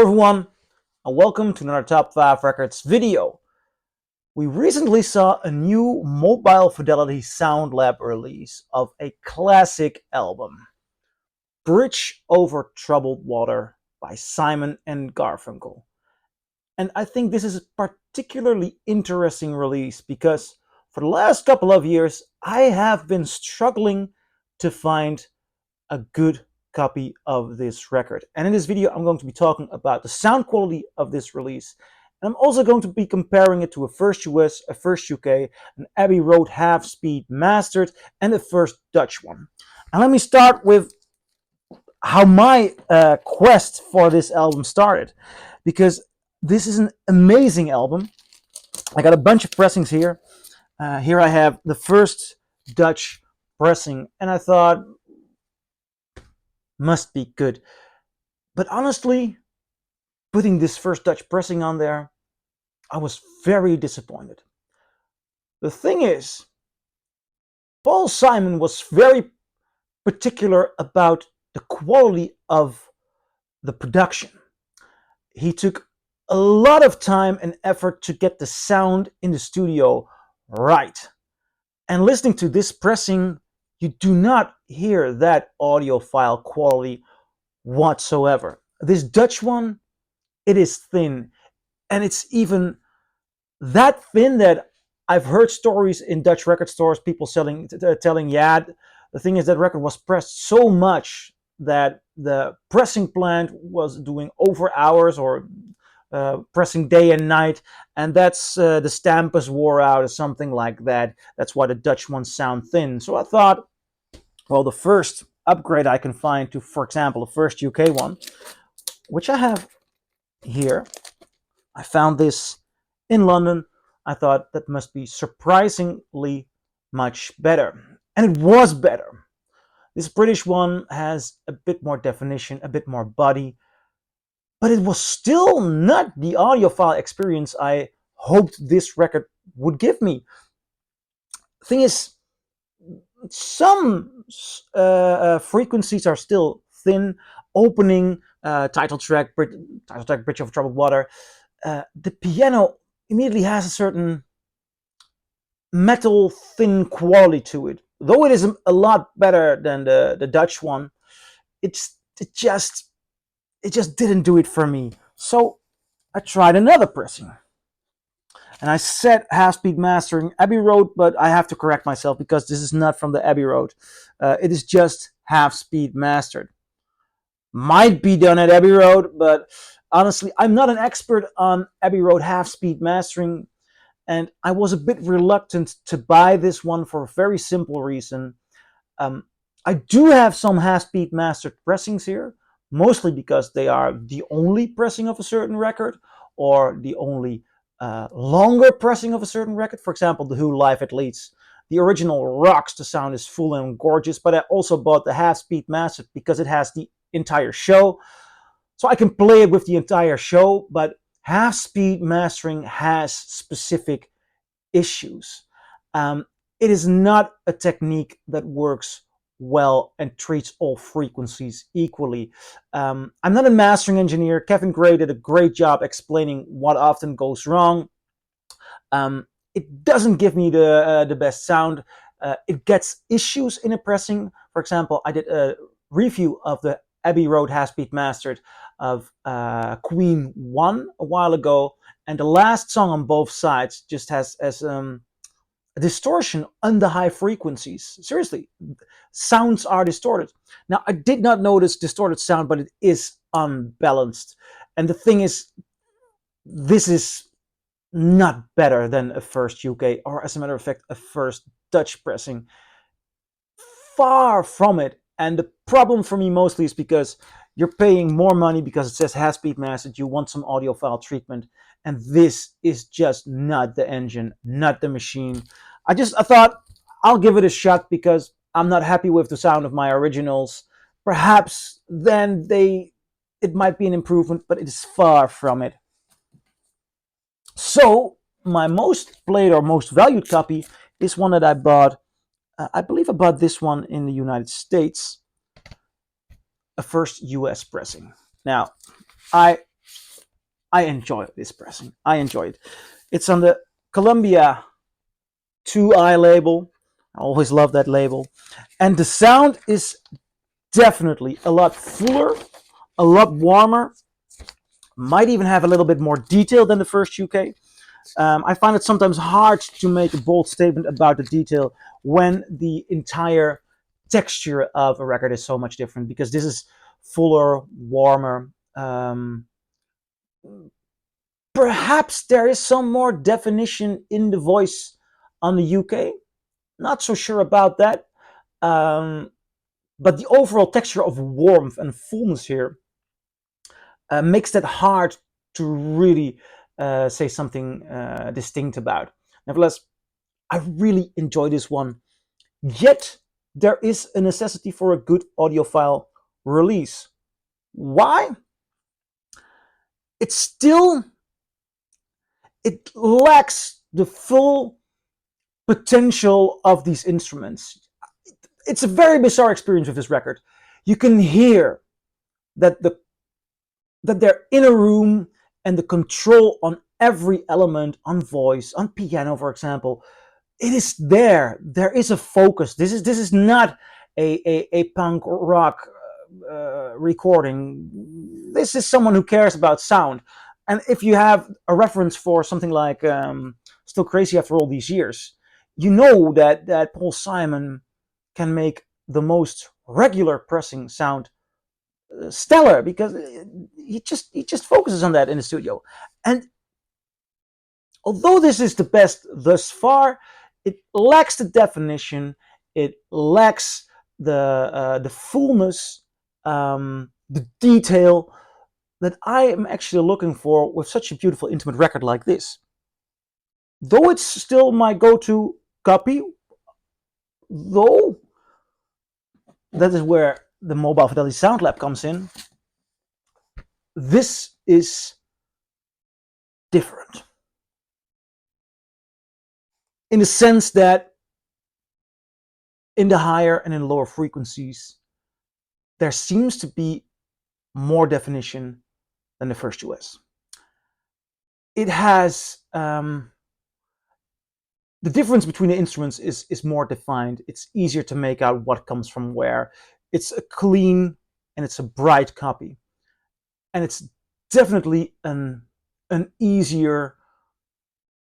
everyone, and welcome to another Top 5 Records video. We recently saw a new Mobile Fidelity Sound Lab release of a classic album, Bridge Over Troubled Water by Simon and Garfunkel. And I think this is a particularly interesting release because for the last couple of years I have been struggling to find a good copy of this record. And in this video, I'm going to be talking about the sound quality of this release. And I'm also going to be comparing it to a first US, a first UK, an Abbey Road half-speed mastered, and a first Dutch one. And let me start with how my quest for this album started, because this is an amazing album. I got a bunch of pressings here. Here I have the first Dutch pressing, and I thought, must be good. But honestly, putting this first Dutch pressing on there, I was very disappointed. The thing is, Paul Simon was very particular about the quality of the production. He took a lot of time and effort to get the sound in the studio right. And listening to this pressing, you do not hear that audiophile quality whatsoever. This Dutch one, it is thin. And it's even that thin that I've heard stories in Dutch record stores, people telling, yeah, the thing is that record was pressed so much that the pressing plant was doing over hours or pressing day and night, and that's the stampers wore out or something like that. That's why the Dutch ones sound thin. So I thought, well, the first upgrade I can find to, for example, the first UK one, which I have here, I found this in London. I thought that must be surprisingly much better. And it was better. This British one has a bit more definition, a bit more body, but it was still not the audiophile experience I hoped this record would give me. Thing is, some frequencies are still thin. Opening title track Bridge of Troubled Water, the piano immediately has a certain metal thin quality to it. Though it is a lot better than the Dutch one, it just didn't do it for me. So I tried another pressing. And I said half-speed mastering Abbey Road, but I have to correct myself because this is not from the Abbey Road. It is just half-speed mastered. Might be done at Abbey Road, but honestly, I'm not an expert on Abbey Road half-speed mastering, and I was a bit reluctant to buy this one for a very simple reason. I do have some half-speed mastered pressings here, mostly because they are the only pressing of a certain record, or the only longer pressing of a certain record. For example, The Who Live at Leeds. The original rocks, the sound is full and gorgeous, but I also bought the half-speed mastered because it has the entire show. So I can play it with the entire show, but half-speed mastering has specific issues. It is not a technique that works well and treats all frequencies equally. I'm not a mastering engineer. Kevin Gray did a great job explaining what often goes wrong. It doesn't give me the best sound. It gets issues in a pressing. For example, I did a review of the Abbey Road half-speed mastered of Queen 1 a while ago, and the last song on both sides just has a distortion on the high frequencies. Seriously, sounds are distorted. Now, I did not notice distorted sound, but it is unbalanced. And the thing is, this is not better than a first UK, or as a matter of fact, a first Dutch pressing. Far from it. And the problem for me mostly is because you're paying more money because it says half-speed mastered, you want some audiophile treatment, and this is just not the engine, not the machine. I thought I'll give it a shot because I'm not happy with the sound of my originals. Perhaps then it might be an improvement, but it is far from it. So my most played or most valued copy is one that I bought. I believe I bought this one in the United States, a first US pressing. Now, I I enjoy this pressing. I enjoy it. It's on the Columbia 2i label. I always love that label. And the sound is definitely a lot fuller, a lot warmer. Might even have a little bit more detail than the first UK. I find it sometimes hard to make a bold statement about the detail when the entire texture of a record is so much different, because this is fuller, warmer. Perhaps there is some more definition in the voice on the UK. Not so sure about that. But the overall texture of warmth and fullness here makes that hard to really say something distinct about. Nevertheless, I really enjoy this one. Yet, there is a necessity for a good audiophile release. Why? It lacks the full potential of these instruments. It's a very bizarre experience with this record. You can hear that they're in a room, and the control on every element, on voice, on piano, for example, it is there. There is a focus. This is not a punk rock recording. This is someone who cares about sound. And if you have a reference for something like Still Crazy After All These Years, you know that Paul Simon can make the most regular pressing sound stellar, because he just focuses on that in the studio. And although this is the best thus far, it lacks the definition, it lacks the fullness, the detail that I am actually looking for with such a beautiful intimate record like this. Though it's still my go-to copy, though that is where the Mobile Fidelity Sound Lab comes in, this is different. In the sense that in the higher and in lower frequencies, there seems to be more definition than the first US. It has the difference between the instruments is more defined. It's easier to make out what comes from where. It's a clean and it's a bright copy. And it's definitely an easier,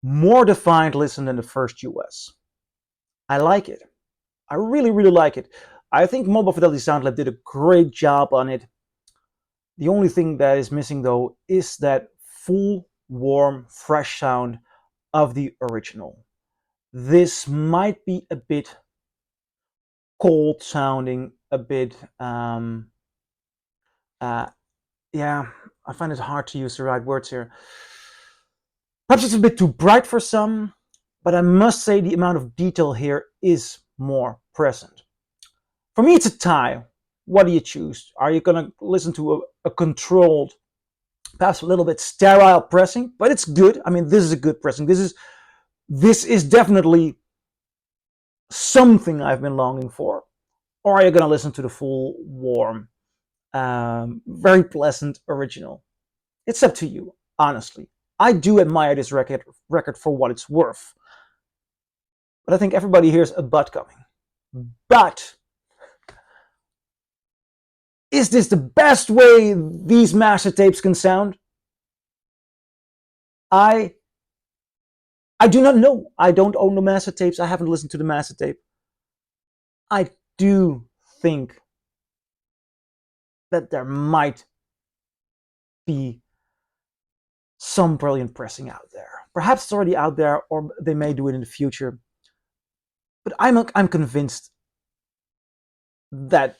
more defined listen than the first US. I like it. I really, really like it. I think Mobile Fidelity Sound Lab did a great job on it. The only thing that is missing, though, is that full, warm, fresh sound of the original. This might be a bit cold sounding, a bit, yeah, I find it hard to use the right words here. Perhaps it's a bit too bright for some, but I must say the amount of detail here is more present. For me, it's a tie. What do you choose? Are you going to listen to a controlled, perhaps a little bit sterile pressing, but it's good. I mean, this is a good pressing. This is definitely something I've been longing for. Or are you going to listen to the full, warm, very pleasant original? It's up to you, honestly. I do admire this record for what it's worth. But I think everybody hears a but coming. But is this the best way these master tapes can sound? I do not know. I don't own the master tapes. I haven't listened to the master tape. I do think that there might be some brilliant pressing out there. Perhaps it's already out there, or they may do it in the future. But I'm convinced that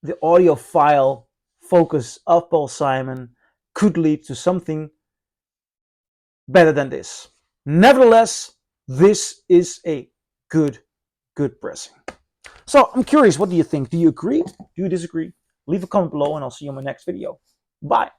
the audiophile focus of Paul Simon could lead to something better than this. Nevertheless, this is a good pressing. So I'm curious, what do you think? Do you agree? Do you disagree? Leave a comment below and I'll see you in my next video. Bye.